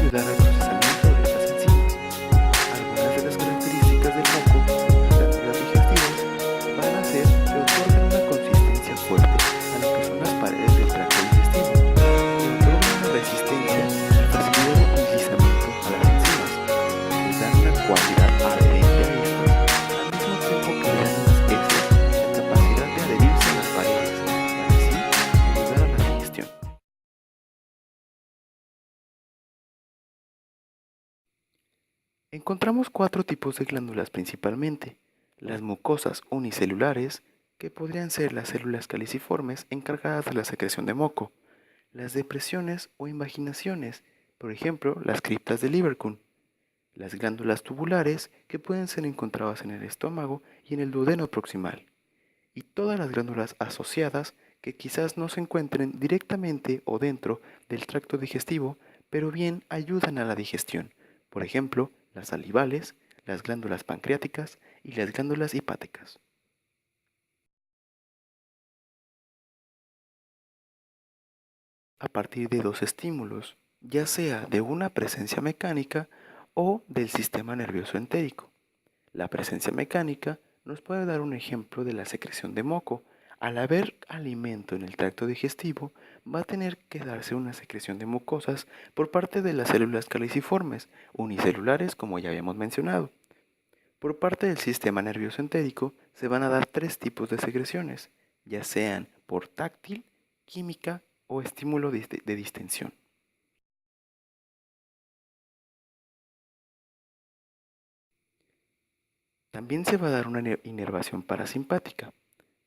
ayudar al procesamiento de estas enzimas. Algunas de las características del moco, las glándulas digestivas, van a ser que otorgan una consistencia fuerte a lo que son las paredes del tracto digestivo, que otorgan una resistencia y facilidad de deslizamiento a las enzimas, que dan una cualidad adherente a estas, al mismo tiempo que le dan a las heces la capacidad de adherirse a las paredes, para así ayudar a la digestión. Encontramos cuatro tipos de glándulas principalmente: las mucosas unicelulares, que podrían ser las células caliciformes encargadas de la secreción de moco; las depresiones o invaginaciones, por ejemplo, las criptas de Lieberkühn; las glándulas tubulares, que pueden ser encontradas en el estómago y en el duodeno proximal; y todas las glándulas asociadas, que quizás no se encuentren directamente o dentro del tracto digestivo, pero bien ayudan a la digestión, por ejemplo, las salivales, las glándulas pancreáticas y las glándulas hepáticas. A partir de dos estímulos, ya sea de una presencia mecánica o del sistema nervioso entérico. La presencia mecánica nos puede dar un ejemplo de la secreción de moco. Al haber alimento en el tracto digestivo, va a tener que darse una secreción de mucosas por parte de las células caliciformes, unicelulares como ya habíamos mencionado. Por parte del sistema nervioso entérico se van a dar tres tipos de secreciones, ya sean por táctil, química o estímulo de distensión. También se va a dar una inervación parasimpática,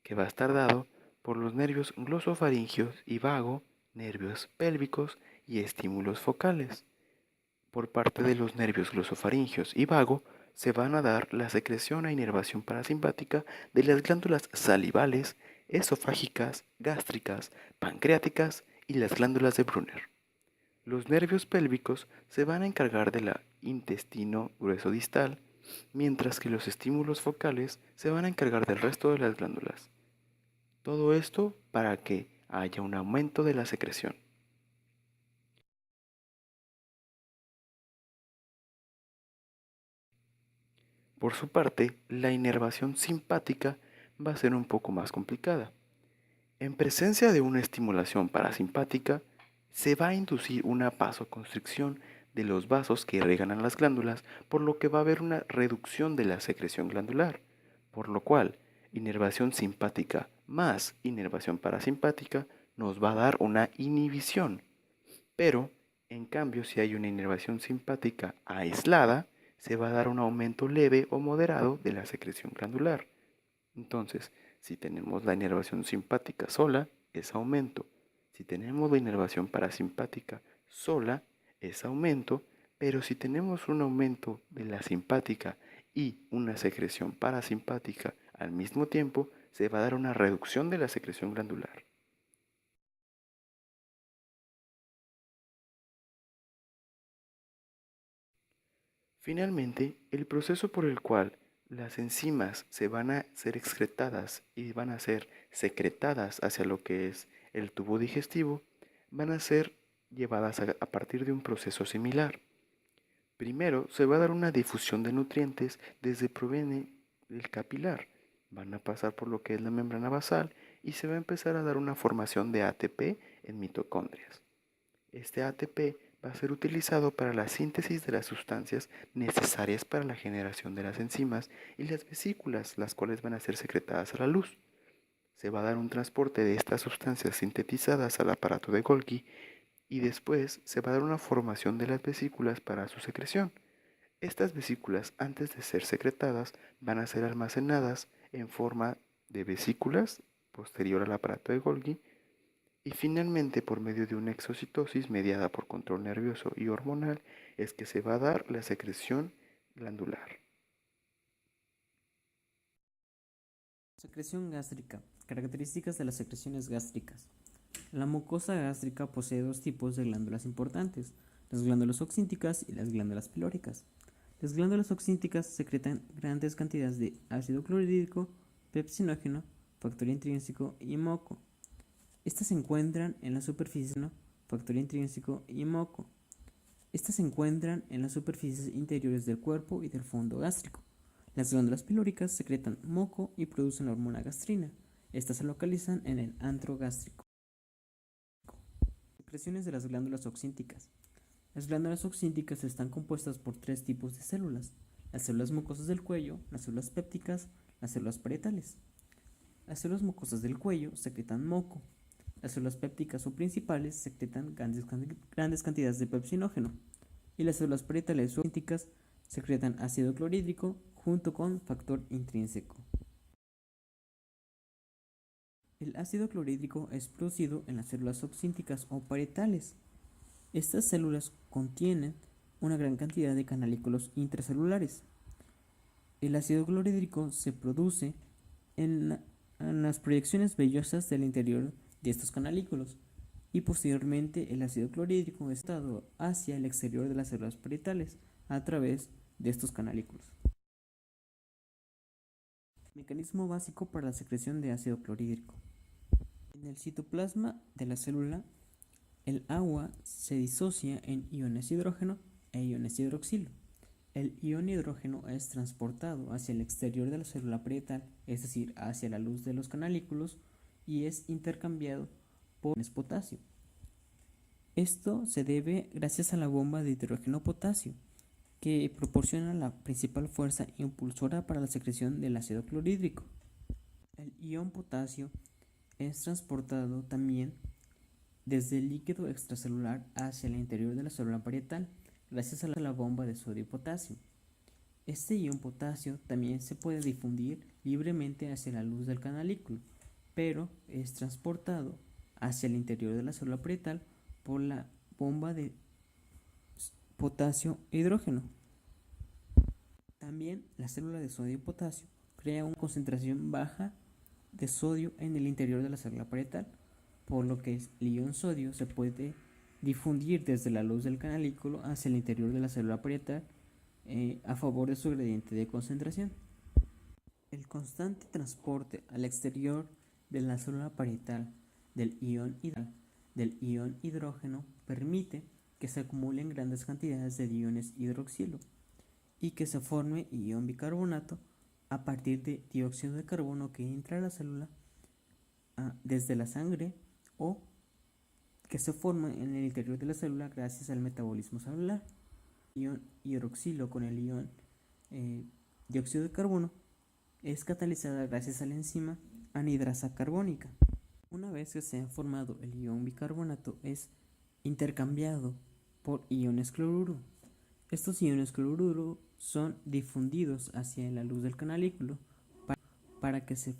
que va a estar dado por los nervios glosofaringios y vago, nervios pélvicos y estímulos focales. Por parte de los nervios glosofaringios y vago se van a dar la secreción e inervación parasimpática de las glándulas salivales, esofágicas, gástricas, pancreáticas y las glándulas de Brunner. Los nervios pélvicos se van a encargar del intestino grueso distal, mientras que los estímulos focales se van a encargar del resto de las glándulas. Todo esto para que haya un aumento de la secreción. Por su parte, la inervación simpática va a ser un poco más complicada. En presencia de una estimulación parasimpática, se va a inducir una vasoconstricción de los vasos que irrigan a las glándulas, por lo que va a haber una reducción de la secreción glandular, por lo cual inervación simpática más inervación parasimpática nos va a dar una inhibición. Pero, en cambio, si hay una inervación simpática aislada, se va a dar un aumento leve o moderado de la secreción glandular. Entonces, si tenemos la inervación simpática sola, es aumento. Si tenemos la inervación parasimpática sola, es aumento. Pero si tenemos un aumento de la simpática y una secreción parasimpática al mismo tiempo, se va a dar una reducción de la secreción glandular. Finalmente, el proceso por el cual las enzimas se van a ser excretadas y van a ser secretadas hacia lo que es el tubo digestivo, van a ser llevadas a partir de un proceso similar. Primero se va a dar una difusión de nutrientes desde proviene del capilar. Van a pasar por lo que es la membrana basal y se va a empezar a dar una formación de ATP en mitocondrias. Este ATP va a ser utilizado para la síntesis de las sustancias necesarias para la generación de las enzimas y las vesículas, las cuales van a ser secretadas a la luz. Se va a dar un transporte de estas sustancias sintetizadas al aparato de Golgi y después se va a dar una formación de las vesículas para su secreción. Estas vesículas, antes de ser secretadas, van a ser almacenadas en forma de vesículas posterior al aparato de Golgi y finalmente, por medio de una exocitosis mediada por control nervioso y hormonal, es que se va a dar la secreción glandular. Secreción gástrica. Características de las secreciones gástricas. La mucosa gástrica posee dos tipos de glándulas importantes, las glándulas oxínticas y las glándulas pilóricas. Las glándulas oxínticas secretan grandes cantidades de ácido clorhídrico, pepsinógeno, factor intrínseco y moco. Estas se encuentran en la superficie, factor intrínseco y moco. Estas se encuentran en las superficies interiores del cuerpo y del fondo gástrico. Las glándulas pilóricas secretan moco y producen la hormona gastrina. Estas se localizan en el antro gástrico. Secreciones de las glándulas oxínticas. Las glándulas oxínticas están compuestas por tres tipos de células: las células mucosas del cuello, las células pépticas, las células parietales. Las células mucosas del cuello secretan moco. Las células pépticas o principales secretan grandes cantidades de pepsinógeno. Y las células parietales o oxínticas secretan ácido clorhídrico junto con factor intrínseco. El ácido clorhídrico es producido en las células oxínticas o parietales. Estas células contienen una gran cantidad de canalículos intracelulares. El ácido clorhídrico se produce en las proyecciones vellosas del interior de estos canalículos, y posteriormente el ácido clorhídrico es dado hacia el exterior de las células parietales a través de estos canalículos. Mecanismo básico para la secreción de ácido clorhídrico. En el citoplasma de la célula, el agua se disocia en iones hidrógeno e iones hidroxilo. El ion hidrógeno es transportado hacia el exterior de la célula parietal, es decir, hacia la luz de los canalículos, y es intercambiado por iones potasio. Esto se debe gracias a la bomba de hidrógeno-potasio, que proporciona la principal fuerza impulsora para la secreción del ácido clorhídrico. El ion potasio es transportado también desde el líquido extracelular hacia el interior de la célula parietal, gracias a la bomba de sodio y potasio. Este ion potasio también se puede difundir libremente hacia la luz del canalículo, pero es transportado hacia el interior de la célula parietal por la bomba de potasio e hidrógeno. También la célula de sodio y potasio crea una concentración baja de sodio en el interior de la célula parietal, por lo que el ion sodio se puede difundir desde la luz del canalículo hacia el interior de la célula parietal a favor de su gradiente de concentración. El constante transporte al exterior de la célula parietal del ion hidrógeno permite que se acumulen grandes cantidades de iones hidroxilo y que se forme ion bicarbonato a partir de dióxido de carbono que entra a la célula desde la sangre, o que se forma en el interior de la célula gracias al metabolismo celular. El ion hidroxilo con el ion dióxido de carbono es catalizada gracias a la enzima anhidrasa carbónica. Una vez que se ha formado el ion bicarbonato, es intercambiado por iones cloruro. Estos iones cloruro son difundidos hacia la luz del canalículo para que se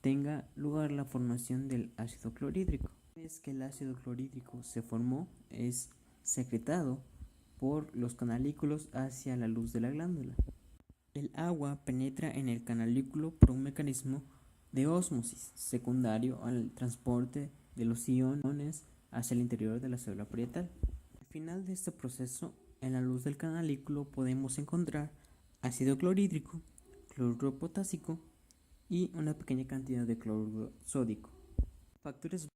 tenga lugar la formación del ácido clorhídrico. Una vez que el ácido clorhídrico se formó, es secretado por los canalículos hacia la luz de la glándula. El agua penetra en el canalículo por un mecanismo de ósmosis secundario al transporte de los iones hacia el interior de la célula parietal. Al final de este proceso, en la luz del canalículo podemos encontrar ácido clorhídrico, cloruro potásico y una pequeña cantidad de cloruro sódico. Factores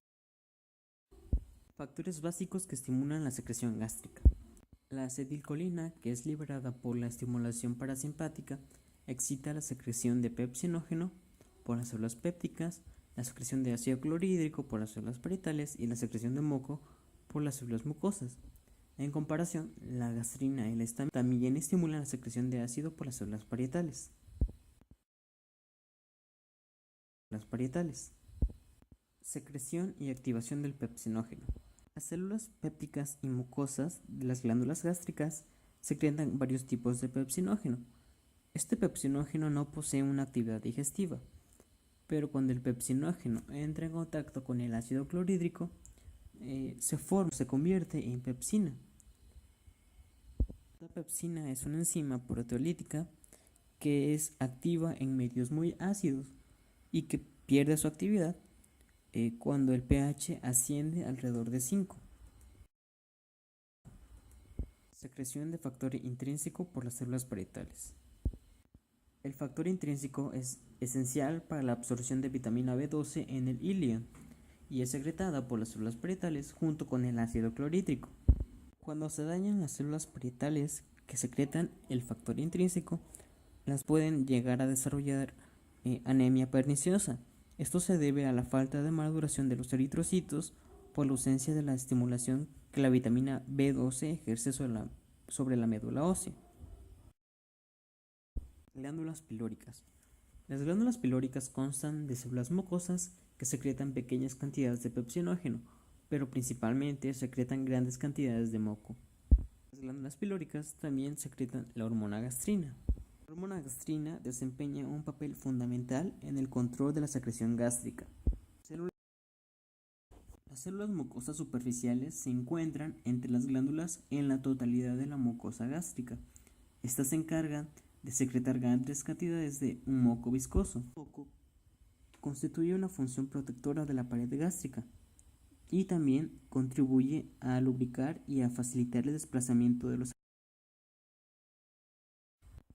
básicos que estimulan la secreción gástrica. La acetilcolina, que es liberada por la estimulación parasimpática, excita la secreción de pepsinógeno por las células pépticas, la secreción de ácido clorhídrico por las células parietales y la secreción de moco por las células mucosas. En comparación, la gastrina y la histamina también estimulan la secreción de ácido por las células parietales. Secreción y activación del pepsinógeno. Las células pépticas y mucosas de las glándulas gástricas secretan varios tipos de pepsinógeno. Este pepsinógeno no posee una actividad digestiva, pero cuando el pepsinógeno entra en contacto con el ácido clorhídrico, se convierte en pepsina. La pepsina es una enzima proteolítica que es activa en medios muy ácidos y que pierde su actividad cuando el pH asciende alrededor de 5. Secreción de factor intrínseco por las células parietales. El factor intrínseco es esencial para la absorción de vitamina B12 en el ilio y es secretada por las células parietales junto con el ácido clorhídrico. Cuando se dañan las células parietales que secretan el factor intrínseco, las pueden llegar a desarrollar anemia perniciosa. Esto se debe a la falta de maduración de los eritrocitos por la ausencia de la estimulación que la vitamina B12 ejerce sobre la médula ósea. Glándulas pilóricas. Las glándulas pilóricas constan de células mucosas que secretan pequeñas cantidades de pepsinógeno, pero principalmente secretan grandes cantidades de moco. Las glándulas pilóricas también secretan la hormona gastrina. La hormona gastrina desempeña un papel fundamental en el control de la secreción gástrica. Las células mucosas superficiales se encuentran entre las glándulas en la totalidad de la mucosa gástrica. Estas se encargan de secretar grandes cantidades de un moco viscoso. El moco constituye una función protectora de la pared gástrica y también contribuye a lubricar y a facilitar el desplazamiento de los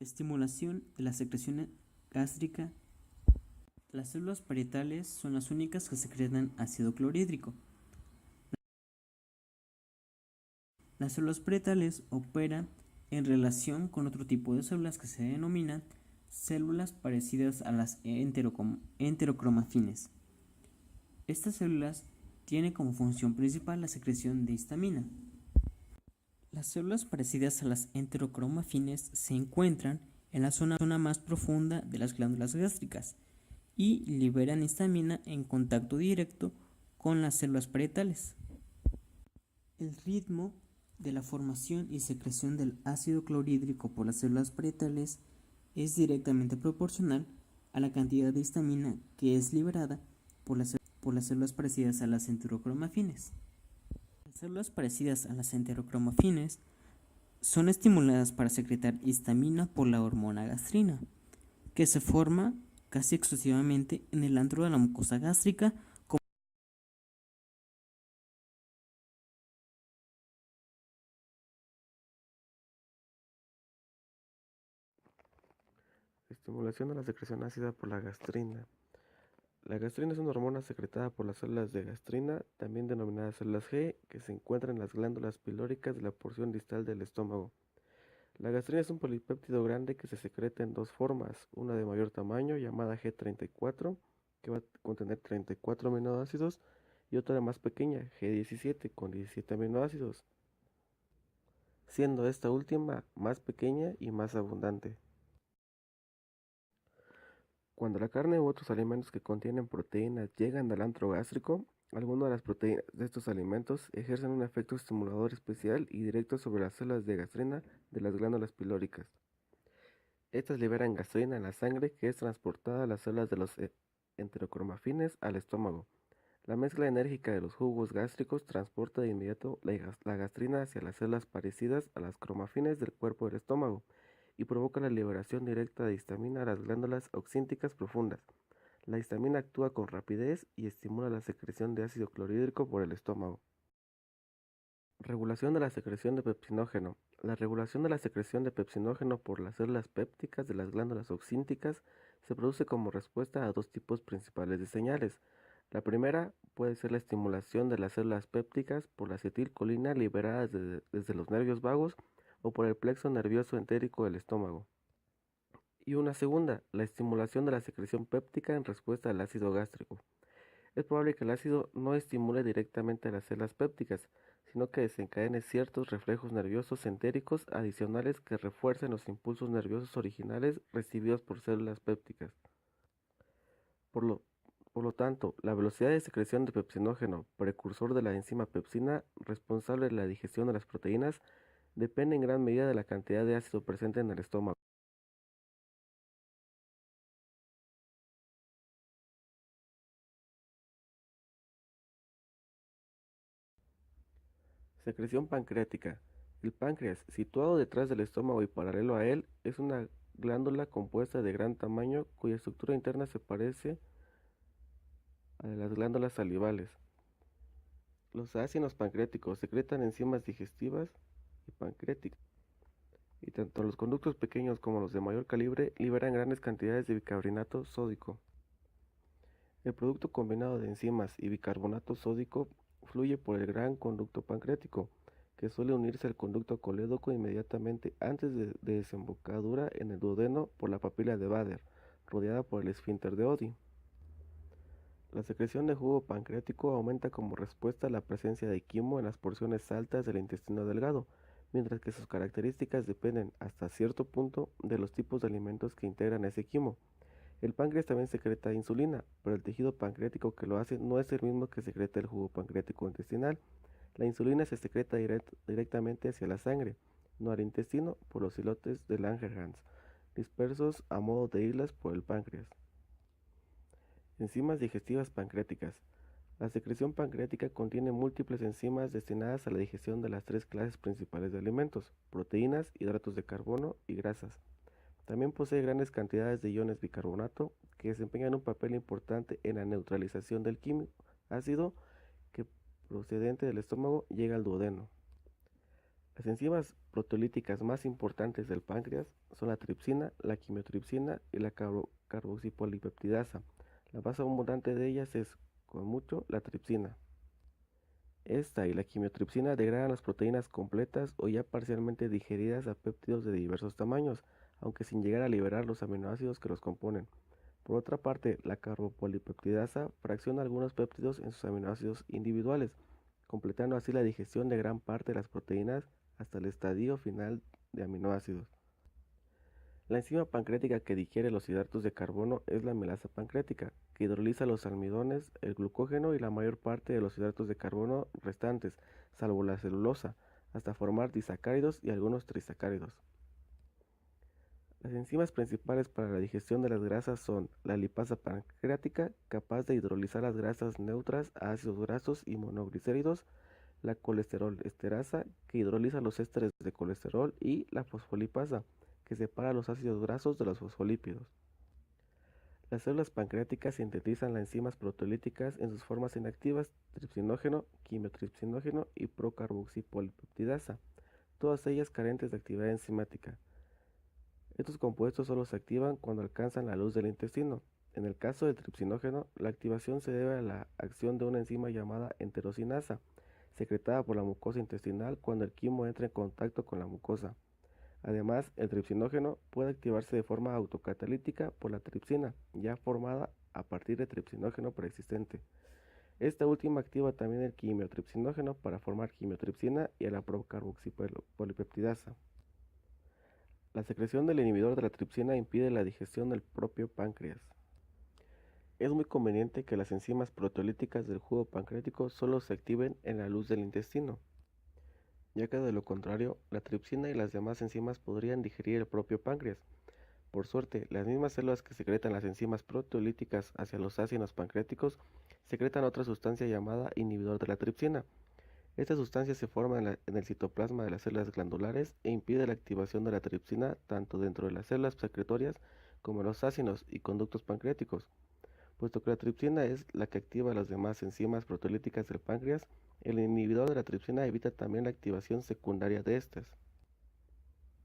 estimulación de la secreción gástrica. Las células parietales son las únicas que secretan ácido clorhídrico. Las células parietales operan en relación con otro tipo de células que se denominan células parecidas a las enterocromafines. Estas células tienen como función principal la secreción de histamina. Las células parecidas a las enterocromafines se encuentran en la zona más profunda de las glándulas gástricas y liberan histamina en contacto directo con las células parietales. El ritmo de la formación y secreción del ácido clorhídrico por las células parietales es directamente proporcional a la cantidad de histamina que es liberada por las células parecidas a las enterocromafines. Las células parecidas a las enterocromafines son estimuladas para secretar histamina por la hormona gastrina, que se forma casi exclusivamente en el antro de la mucosa gástrica. Estimulación de la secreción ácida por la gastrina. La gastrina es una hormona secretada por las células de gastrina, también denominadas células G, que se encuentran en las glándulas pilóricas de la porción distal del estómago. La gastrina es un polipéptido grande que se secreta en dos formas, una de mayor tamaño llamada G34, que va a contener 34 aminoácidos, y otra de más pequeña, G17, con 17 aminoácidos, siendo esta última más pequeña y más abundante. Cuando la carne u otros alimentos que contienen proteínas llegan al antro gástrico, algunas de las proteínas de estos alimentos ejercen un efecto estimulador especial y directo sobre las células de gastrina de las glándulas pilóricas. Estas liberan gastrina en la sangre que es transportada a las células de los enterocromafines al estómago. La mezcla enérgica de los jugos gástricos transporta de inmediato la gastrina hacia las células parecidas a las cromafines del cuerpo del estómago y provoca la liberación directa de histamina a las glándulas oxínticas profundas. La histamina actúa con rapidez y estimula la secreción de ácido clorhídrico por el estómago. Regulación de la secreción de pepsinógeno. La regulación de la secreción de pepsinógeno por las células pépticas de las glándulas oxínticas se produce como respuesta a dos tipos principales de señales. La primera puede ser la estimulación de las células pépticas por la acetilcolina liberada desde los nervios vagos o por el plexo nervioso entérico del estómago. Y una segunda, la estimulación de la secreción péptica en respuesta al ácido gástrico. Es probable que el ácido no estimule directamente a las células pépticas, sino que desencadene ciertos reflejos nerviosos entéricos adicionales que refuercen los impulsos nerviosos originales recibidos por células pépticas. Por lo, por lo tanto, la velocidad de secreción de pepsinógeno, precursor de la enzima pepsina responsable de la digestión de las proteínas, depende en gran medida de la cantidad de ácido presente en el estómago. Secreción pancreática. El páncreas, situado detrás del estómago y paralelo a él, es una glándula compuesta de gran tamaño cuya estructura interna se parece a la de las glándulas salivales. Los ácidos pancreáticos secretan enzimas digestivas y pancreáticas, y tanto los conductos pequeños como los de mayor calibre liberan grandes cantidades de bicarbonato sódico. El producto combinado de enzimas y bicarbonato sódico fluye por el gran conducto pancreático, que suele unirse al conducto colédoco inmediatamente antes de desembocadura en el duodeno por la papila de Bader, rodeada por el esfínter de Oddi. La secreción de jugo pancreático aumenta como respuesta a la presencia de quimo en las porciones altas del intestino delgado, mientras que sus características dependen hasta cierto punto de los tipos de alimentos que integran ese quimo. El páncreas también secreta insulina, pero el tejido pancreático que lo hace no es el mismo que secreta el jugo pancreático intestinal. La insulina se secreta directamente hacia la sangre, no al intestino, por los islotes de Langerhans, dispersos a modo de islas por el páncreas. Enzimas digestivas pancreáticas. La secreción pancreática contiene múltiples enzimas destinadas a la digestión de las tres clases principales de alimentos: proteínas, hidratos de carbono y grasas. También posee grandes cantidades de iones bicarbonato que desempeñan un papel importante en la neutralización del químico ácido que, procedente del estómago, llega al duodeno. Las enzimas proteolíticas más importantes del páncreas son la tripsina, la quimiotripsina y la carboxipolipeptidasa. La más abundante de ellas es, con mucho, la tripsina. Esta y la quimiotripsina degradan las proteínas completas o ya parcialmente digeridas a péptidos de diversos tamaños, aunque sin llegar a liberar los aminoácidos que los componen. Por otra parte, la carbopolipeptidasa fracciona algunos péptidos en sus aminoácidos individuales, completando así la digestión de gran parte de las proteínas hasta el estadio final de aminoácidos. La enzima pancreática que digiere los hidratos de carbono es la amilasa pancreática, que hidroliza los almidones, el glucógeno y la mayor parte de los hidratos de carbono restantes, salvo la celulosa, hasta formar disacáridos y algunos trisacáridos. Las enzimas principales para la digestión de las grasas son la lipasa pancreática, capaz de hidrolizar las grasas neutras a ácidos grasos y monoglicéridos, la colesterol esterasa, que hidroliza los ésteres de colesterol, y la fosfolipasa, que separa los ácidos grasos de los fosfolípidos. Las células pancreáticas sintetizan las enzimas proteolíticas en sus formas inactivas: tripsinógeno, quimiotripsinógeno y procarboxipolipeptidasa, todas ellas carentes de actividad enzimática. Estos compuestos solo se activan cuando alcanzan la luz del intestino. En el caso del tripsinógeno, la activación se debe a la acción de una enzima llamada enterocinasa, secretada por la mucosa intestinal cuando el quimo entra en contacto con la mucosa. Además, el tripsinógeno puede activarse de forma autocatalítica por la tripsina, ya formada a partir de tripsinógeno preexistente. Esta última activa también el quimiotripsinógeno para formar quimiotripsina y a la procarboxipolipeptidasa. La secreción del inhibidor de la tripsina impide la digestión del propio páncreas. Es muy conveniente que las enzimas proteolíticas del jugo pancreático solo se activen en la luz del intestino, ya que de lo contrario, la tripsina y las demás enzimas podrían digerir el propio páncreas. Por suerte, las mismas células que secretan las enzimas proteolíticas hacia los ácidos pancreáticos secretan otra sustancia llamada inhibidor de la tripsina. Esta sustancia se forma en el citoplasma de las células glandulares e impide la activación de la tripsina tanto dentro de las células secretorias como en los ácidos y conductos pancreáticos. Puesto que la tripsina es la que activa las demás enzimas proteolíticas del páncreas, el inhibidor de la tripsina evita también la activación secundaria de estas.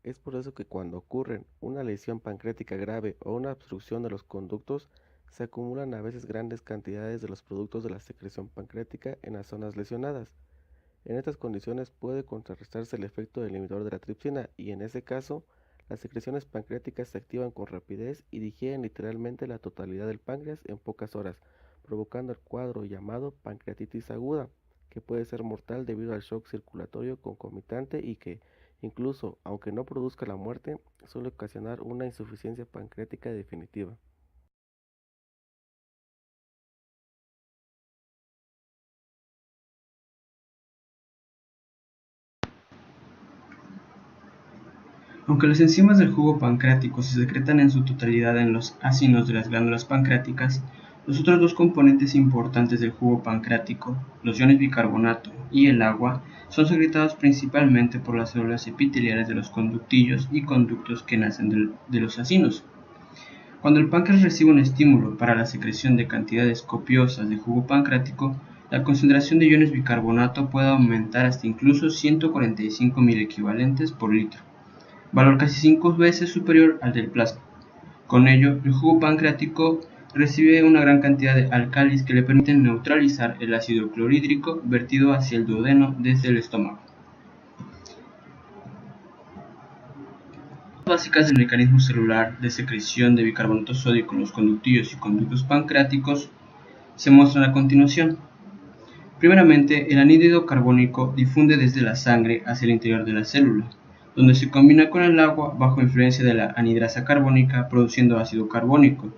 Es por eso que cuando ocurren una lesión pancreática grave o una obstrucción de los conductos, se acumulan a veces grandes cantidades de los productos de la secreción pancreática en las zonas lesionadas. En estas condiciones puede contrarrestarse el efecto del inhibidor de la tripsina y en ese caso, las secreciones pancreáticas se activan con rapidez y digieren literalmente la totalidad del páncreas en pocas horas, provocando el cuadro llamado pancreatitis aguda, que puede ser mortal debido al shock circulatorio concomitante y que, incluso aunque no produzca la muerte, suele ocasionar una insuficiencia pancreática definitiva. Aunque las enzimas del jugo pancreático se secretan en su totalidad en los ácidos de las glándulas pancreáticas, los otros dos componentes importantes del jugo pancreático, los iones bicarbonato y el agua, son secretados principalmente por las células epiteliales de los conductillos y conductos que nacen de los acinos. Cuando el páncreas recibe un estímulo para la secreción de cantidades copiosas de jugo pancreático, la concentración de iones bicarbonato puede aumentar hasta incluso 145.000 equivalentes por litro, valor casi 5 veces superior al del plasma. Con ello, el jugo pancreático recibe una gran cantidad de álcalis que le permiten neutralizar el ácido clorhídrico vertido hacia el duodeno desde el estómago. Básicas del mecanismo celular de secreción de bicarbonato sódico en los conductillos y conductos pancreáticos se muestran a continuación. Primeramente, el anhídrido carbónico difunde desde la sangre hacia el interior de la célula, donde se combina con el agua bajo influencia de la anhidrasa carbónica produciendo ácido carbónico,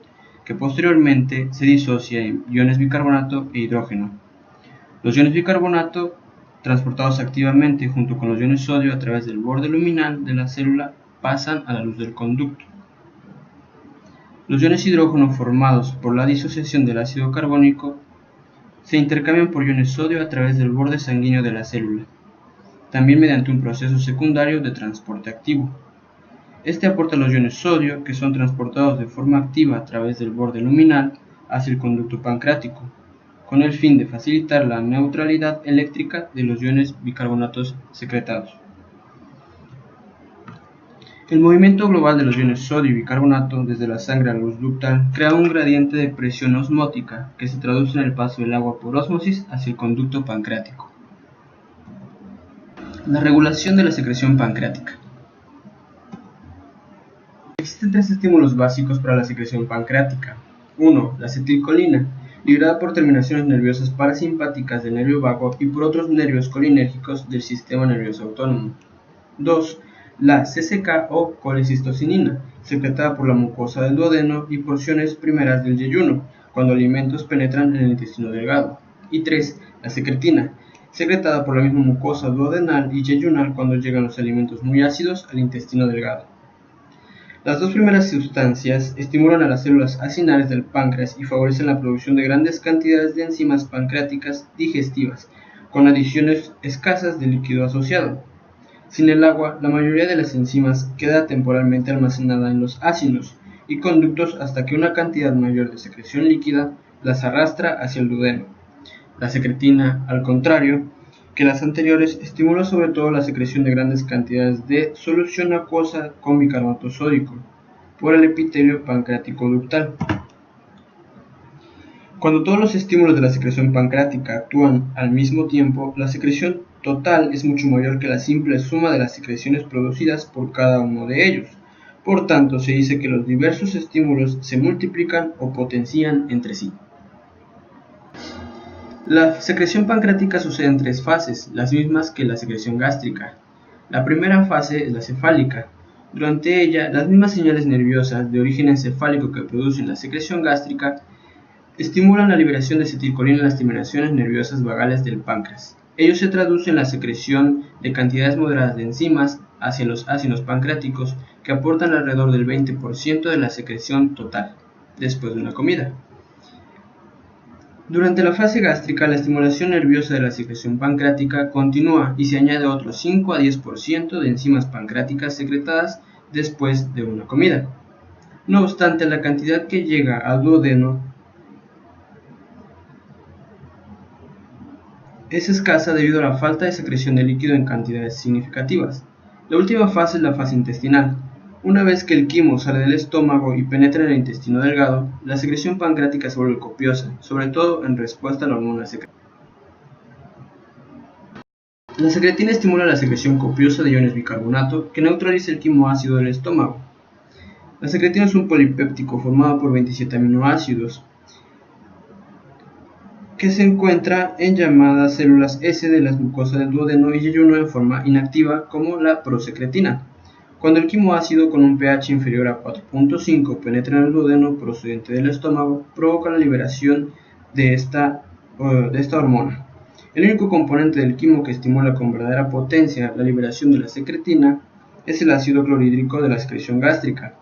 que posteriormente se disocia en iones bicarbonato e hidrógeno. Los iones bicarbonato, transportados activamente junto con los iones sodio a través del borde luminal de la célula, pasan a la luz del conducto. Los iones hidrógeno formados por la disociación del ácido carbónico se intercambian por iones sodio a través del borde sanguíneo de la célula, también mediante un proceso secundario de transporte activo. Este aporta los iones sodio, que son transportados de forma activa a través del borde luminal hacia el conducto pancreático, con el fin de facilitar la neutralidad eléctrica de los iones bicarbonatos secretados. El movimiento global de los iones sodio y bicarbonato desde la sangre a la luz ductal crea un gradiente de presión osmótica que se traduce en el paso del agua por ósmosis hacia el conducto pancreático. La regulación de la secreción pancreática. Existen tres estímulos básicos para la secreción pancreática. 1. La acetilcolina, liberada por terminaciones nerviosas parasimpáticas del nervio vago y por otros nervios colinérgicos del sistema nervioso autónomo. 2. La CCK o colecistocinina, secretada por la mucosa del duodeno y porciones primeras del yeyuno, cuando alimentos penetran en el intestino delgado. Y 3. La secretina, secretada por la misma mucosa duodenal y yeyunal cuando llegan los alimentos muy ácidos al intestino delgado. Las dos primeras sustancias estimulan a las células acinales del páncreas y favorecen la producción de grandes cantidades de enzimas pancreáticas digestivas, con adiciones escasas de líquido asociado. Sin el agua, la mayoría de las enzimas queda temporalmente almacenada en los ácidos y conductos hasta que una cantidad mayor de secreción líquida las arrastra hacia el duodeno. La secretina, al contrario que las anteriores, estimula sobre todo la secreción de grandes cantidades de solución acuosa con bicarbonato sódico por el epitelio pancreático ductal. Cuando todos los estímulos de la secreción pancreática actúan al mismo tiempo, la secreción total es mucho mayor que la simple suma de las secreciones producidas por cada uno de ellos. Por tanto, se dice que los diversos estímulos se multiplican o potencian entre sí. La secreción pancreática sucede en tres fases, las mismas que la secreción gástrica. La primera fase es la cefálica. Durante ella, las mismas señales nerviosas de origen encefálico que producen la secreción gástrica estimulan la liberación de acetilcolina en las terminaciones nerviosas vagales del páncreas. Ello se traduce en la secreción de cantidades moderadas de enzimas hacia los ácidos pancreáticos que aportan alrededor del 20% de la secreción total después de una comida. Durante la fase gástrica, la estimulación nerviosa de la secreción pancreática continúa y se añade otro 5 a 10% de enzimas pancreáticas secretadas después de una comida. No obstante, la cantidad que llega al duodeno es escasa debido a la falta de secreción de líquido en cantidades significativas. La última fase es la fase intestinal. Una vez que el quimo sale del estómago y penetra en el intestino delgado, la secreción pancreática se vuelve copiosa, sobre todo en respuesta a la hormona secretina. La secretina estimula la secreción copiosa de iones bicarbonato que neutraliza el quimo ácido del estómago. La secretina es un polipéptico formado por 27 aminoácidos que se encuentra en llamadas células S de las mucosas del duodeno y yeyuno en forma inactiva como la prosecretina. Cuando el quimo ácido con un pH inferior a 4.5 penetra en el duodeno procedente del estómago, provoca la liberación de esta hormona. El único componente del quimo que estimula con verdadera potencia la liberación de la secretina es el ácido clorhídrico de la secreción gástrica.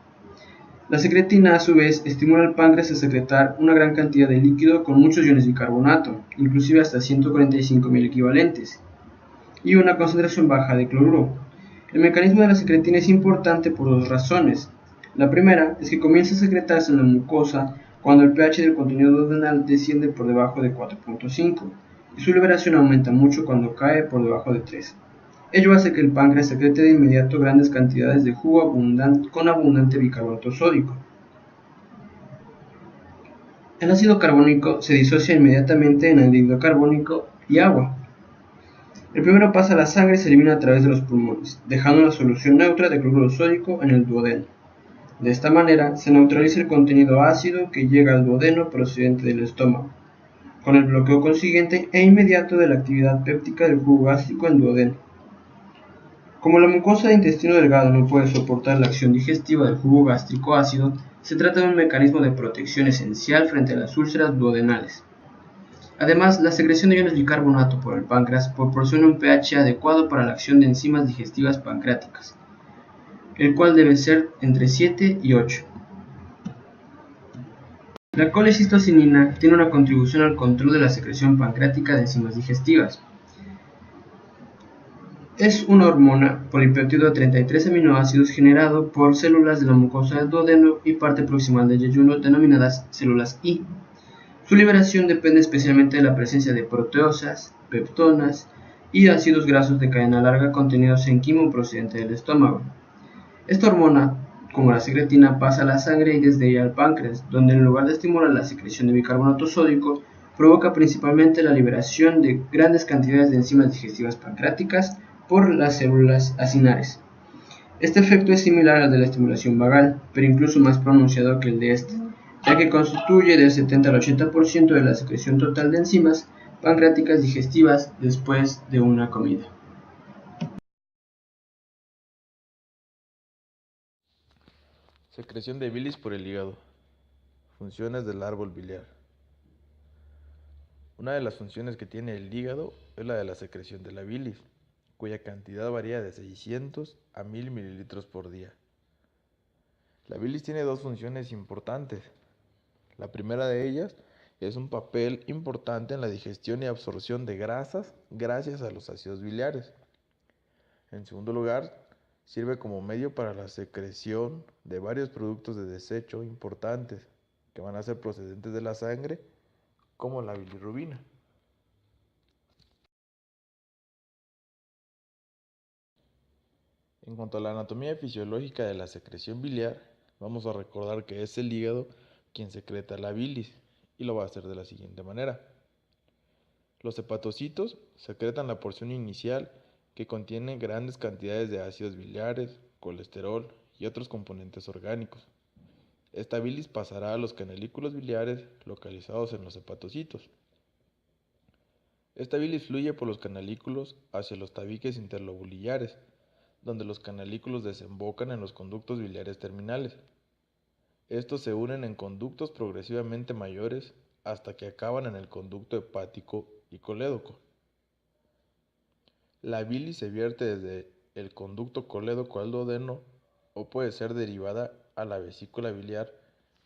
La secretina, a su vez, estimula al páncreas a secretar una gran cantidad de líquido con muchos iones bicarbonato, inclusive hasta 145.000 equivalentes, y una concentración baja de cloruro. El mecanismo de la secretina es importante por dos razones. La primera es que comienza a secretarse en la mucosa cuando el pH del contenido duodenal desciende por debajo de 4.5 y su liberación aumenta mucho cuando cae por debajo de 3. Ello hace que el páncreas secrete de inmediato grandes cantidades de jugo con abundante bicarbonato sódico. El ácido carbónico se disocia inmediatamente en anhídrido carbónico y agua. El primero pasa a la sangre y se elimina a través de los pulmones, dejando una solución neutra de cloruro sódico en el duodeno. De esta manera se neutraliza el contenido ácido que llega al duodeno procedente del estómago, con el bloqueo consiguiente e inmediato de la actividad péptica del jugo gástrico en duodeno. Como la mucosa de intestino delgado no puede soportar la acción digestiva del jugo gástrico ácido, se trata de un mecanismo de protección esencial frente a las úlceras duodenales. Además, la secreción de iones bicarbonato por el páncreas proporciona un pH adecuado para la acción de enzimas digestivas pancreáticas, el cual debe ser entre 7 y 8. La colecistocinina tiene una contribución al control de la secreción pancreática de enzimas digestivas. Es una hormona polipeptido de 33 aminoácidos generado por células de la mucosa del duodeno y parte proximal del yeyuno denominadas células I. Su liberación depende especialmente de la presencia de proteosas, peptonas y ácidos grasos de cadena larga contenidos en quimo procedente del estómago. Esta hormona, como la secretina, pasa a la sangre y desde ella al páncreas, donde en lugar de estimular la secreción de bicarbonato sódico, provoca principalmente la liberación de grandes cantidades de enzimas digestivas pancreáticas por las células acinares. Este efecto es similar al de la estimulación vagal, pero incluso más pronunciado que el de este, ya que constituye del 70 al 80% de la secreción total de enzimas pancreáticas digestivas después de una comida. Secreción de bilis por el hígado. Funciones del árbol biliar. Una de las funciones que tiene el hígado es la de la secreción de la bilis, cuya cantidad varía de 600 a 1000 mililitros por día. La bilis tiene dos funciones importantes. La primera de ellas es un papel importante en la digestión y absorción de grasas gracias a los ácidos biliares. En segundo lugar, sirve como medio para la secreción de varios productos de desecho importantes que van a ser procedentes de la sangre, como la bilirrubina. En cuanto a la anatomía fisiológica de la secreción biliar, vamos a recordar que es el hígado quien secreta la bilis y lo va a hacer de la siguiente manera. Los hepatocitos secretan la porción inicial que contiene grandes cantidades de ácidos biliares, colesterol y otros componentes orgánicos. Esta bilis pasará a los canalículos biliares localizados en los hepatocitos. Esta bilis fluye por los canalículos hacia los tabiques interlobuliares, donde los canalículos desembocan en los conductos biliares terminales. Estos se unen en conductos progresivamente mayores hasta que acaban en el conducto hepático y colédoco. La bilis se vierte desde el conducto colédoco al duodeno o puede ser derivada a la vesícula biliar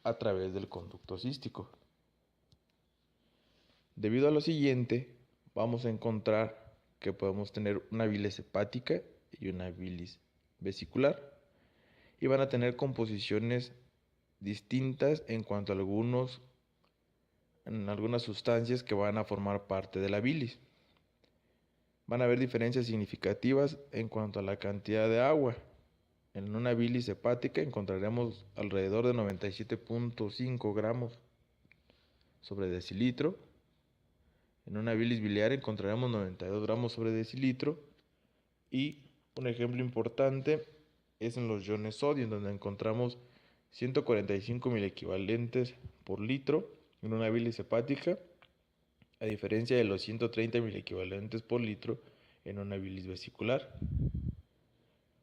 a través del conducto cístico. Debido a lo siguiente, vamos a encontrar que podemos tener una bilis hepática y una bilis vesicular y van a tener composiciones distintas en cuanto a algunas sustancias que van a formar parte de la bilis. Van a haber diferencias significativas en cuanto a la cantidad de agua. En una bilis hepática encontraremos alrededor de 97.5 gramos sobre decilitro. En una bilis biliar encontraremos 92 gramos sobre decilitro. Y un ejemplo importante es en los iones sodio, en donde encontramos 145 milequivalentes por litro en una bilis hepática, a diferencia de los 130 milequivalentes por litro en una bilis vesicular.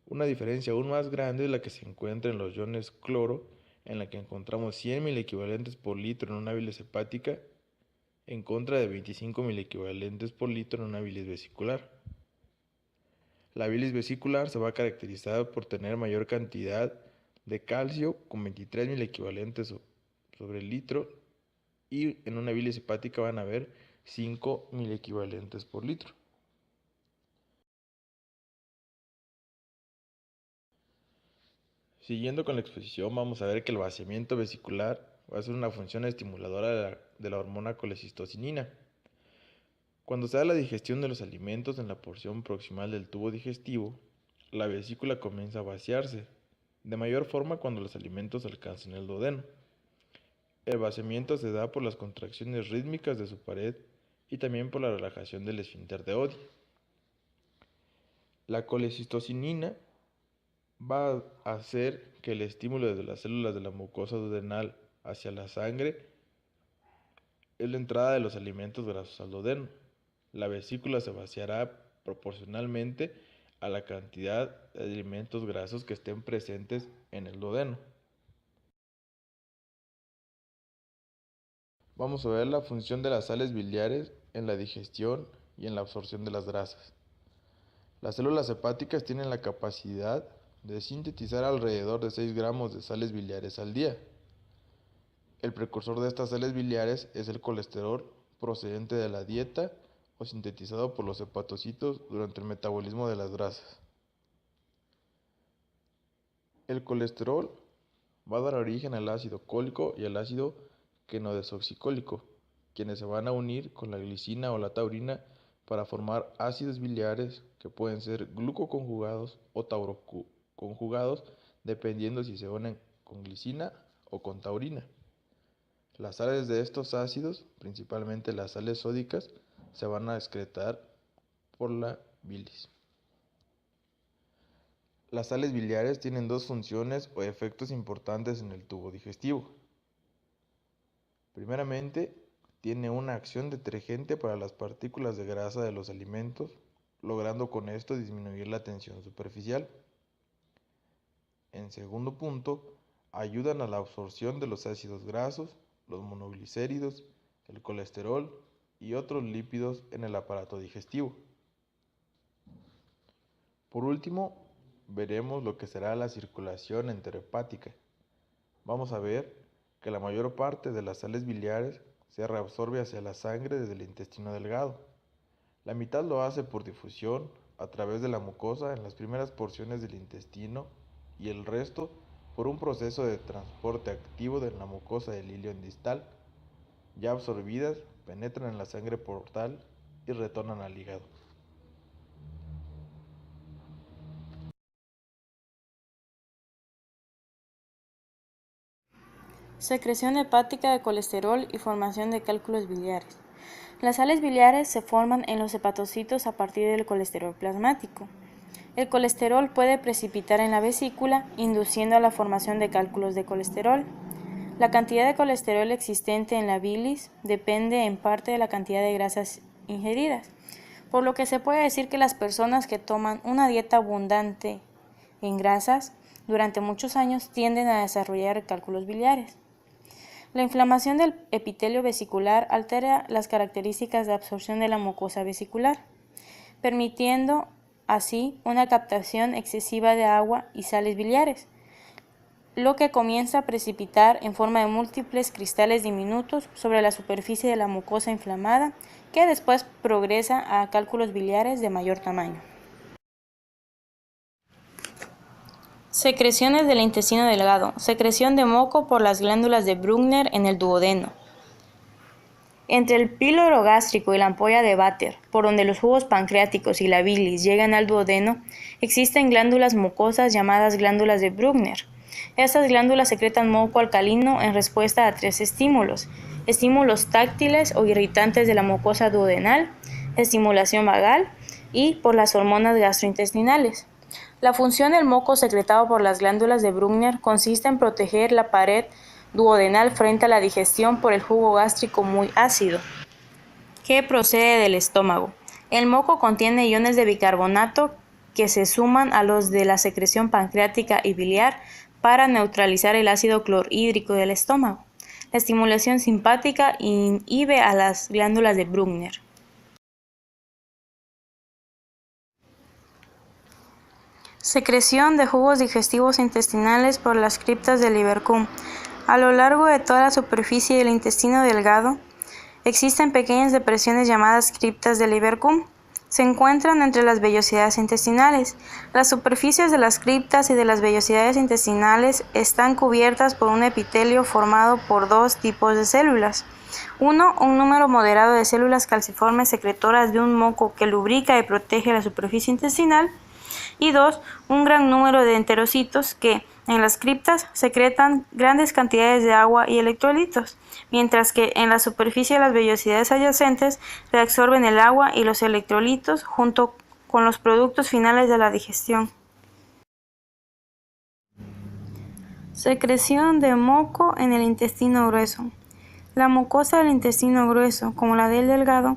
Una diferencia aún más grande es la que se encuentra en los iones cloro, en la que encontramos 100 milequivalentes por litro en una bilis hepática, en contra de 25 milequivalentes por litro en una bilis vesicular. La bilis vesicular se va a caracterizar por tener mayor cantidad de calcio, con 23 milequivalentes sobre el litro, y en una bilis hepática van a haber 5 milequivalentes por litro. Siguiendo con la exposición, vamos a ver que el vaciamiento vesicular va a ser una función estimuladora de la hormona colecistocinina. Cuando se da la digestión de los alimentos en la porción proximal del tubo digestivo, la vesícula comienza a vaciarse, de mayor forma cuando los alimentos alcanzan el duodeno. El vaciamiento se da por las contracciones rítmicas de su pared y también por la relajación del esfínter de Oddi. La colecistocinina va a hacer que el estímulo desde las células de la mucosa duodenal hacia la sangre es la entrada de los alimentos grasos al duodeno. La vesícula se vaciará proporcionalmente a la cantidad de alimentos grasos que estén presentes en el duodeno. Vamos a ver la función de las sales biliares en la digestión y en la absorción de las grasas. Las células hepáticas tienen la capacidad de sintetizar alrededor de 6 gramos de sales biliares al día. El precursor de estas sales biliares es el colesterol procedente de la dieta o sintetizado por los hepatocitos durante el metabolismo de las grasas. El colesterol va a dar origen al ácido cólico y al ácido quenodesoxicólico, quienes se van a unir con la glicina o la taurina para formar ácidos biliares que pueden ser glucoconjugados o tauroconjugados, dependiendo si se unen con glicina o con taurina. Las sales de estos ácidos, principalmente las sales sódicas, se van a excretar por la bilis. Las sales biliares tienen dos funciones o efectos importantes en el tubo digestivo. Primeramente, tiene una acción detergente para las partículas de grasa de los alimentos, logrando con esto disminuir la tensión superficial. En segundo punto, ayudan a la absorción de los ácidos grasos, los monoglicéridos, el colesterol y otros lípidos en el aparato digestivo. Por último, veremos lo que será la circulación enterohepática. Vamos a ver que la mayor parte de las sales biliares se reabsorbe hacia la sangre desde el intestino delgado. La mitad lo hace por difusión a través de la mucosa en las primeras porciones del intestino y el resto por un proceso de transporte activo de la mucosa del ilion distal. Ya absorbidas, penetran en la sangre portal y retornan al hígado. Secreción hepática de colesterol y formación de cálculos biliares. Las sales biliares se forman en los hepatocitos a partir del colesterol plasmático. El colesterol puede precipitar en la vesícula, induciendo a la formación de cálculos de colesterol. La cantidad de colesterol existente en la bilis depende en parte de la cantidad de grasas ingeridas, por lo que se puede decir que las personas que toman una dieta abundante en grasas durante muchos años tienden a desarrollar cálculos biliares. La inflamación del epitelio vesicular altera las características de absorción de la mucosa vesicular, permitiendo así una captación excesiva de agua y sales biliares, lo que comienza a precipitar en forma de múltiples cristales diminutos sobre la superficie de la mucosa inflamada, que después progresa a cálculos biliares de mayor tamaño. Secreciones del intestino delgado. Secreción de moco por las glándulas de Brugner en el duodeno. Entre el píloro gástrico y la ampolla de Vater, por donde los jugos pancreáticos y la bilis llegan al duodeno, existen glándulas mucosas llamadas glándulas de Brugner. Estas glándulas secretan moco alcalino en respuesta a 3 estímulos: estímulos táctiles o irritantes de la mucosa duodenal, estimulación vagal y por las hormonas gastrointestinales. La función del moco secretado por las glándulas de Brugner consiste en proteger la pared duodenal frente a la digestión por el jugo gástrico muy ácido, que procede del estómago. El moco contiene iones de bicarbonato que se suman a los de la secreción pancreática y biliar para neutralizar el ácido clorhídrico del estómago. La estimulación simpática inhibe a las glándulas de Brugner. Secreción de jugos digestivos intestinales por las criptas del Ibercum. A lo largo de toda la superficie del intestino delgado existen pequeñas depresiones llamadas criptas del Ibercum. Se encuentran entre las vellosidades intestinales. Las superficies de las criptas y de las vellosidades intestinales están cubiertas por un epitelio formado por 2 tipos de células. 1. Un número moderado de células calciformes secretoras de un moco que lubrica y protege la superficie intestinal. Y 2. Un gran número de enterocitos que, en las criptas, secretan grandes cantidades de agua y electrolitos, mientras que en la superficie de las vellosidades adyacentes reabsorben el agua y los electrolitos junto con los productos finales de la digestión. Secreción de moco en el intestino grueso. La mucosa del intestino grueso, como la del delgado,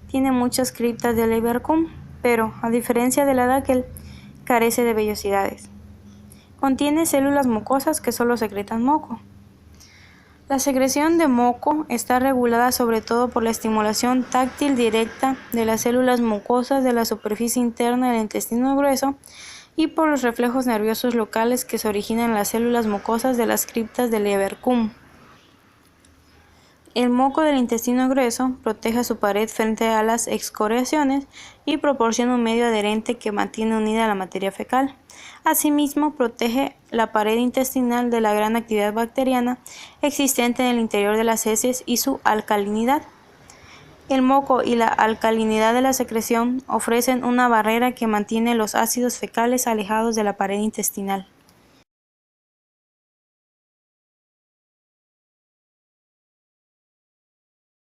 tiene muchas criptas de Leiberkühn, pero, a diferencia de la de aquel, carece de vellosidades. Contiene células mucosas que solo secretan moco. La secreción de moco está regulada sobre todo por la estimulación táctil directa de las células mucosas de la superficie interna del intestino grueso y por los reflejos nerviosos locales que se originan en las células mucosas de las criptas de Leiberkühn. El moco del intestino grueso protege su pared frente a las excoriaciones y proporciona un medio adherente que mantiene unida la materia fecal. Asimismo, protege la pared intestinal de la gran actividad bacteriana existente en el interior de las heces y su alcalinidad. El moco y la alcalinidad de la secreción ofrecen una barrera que mantiene los ácidos fecales alejados de la pared intestinal.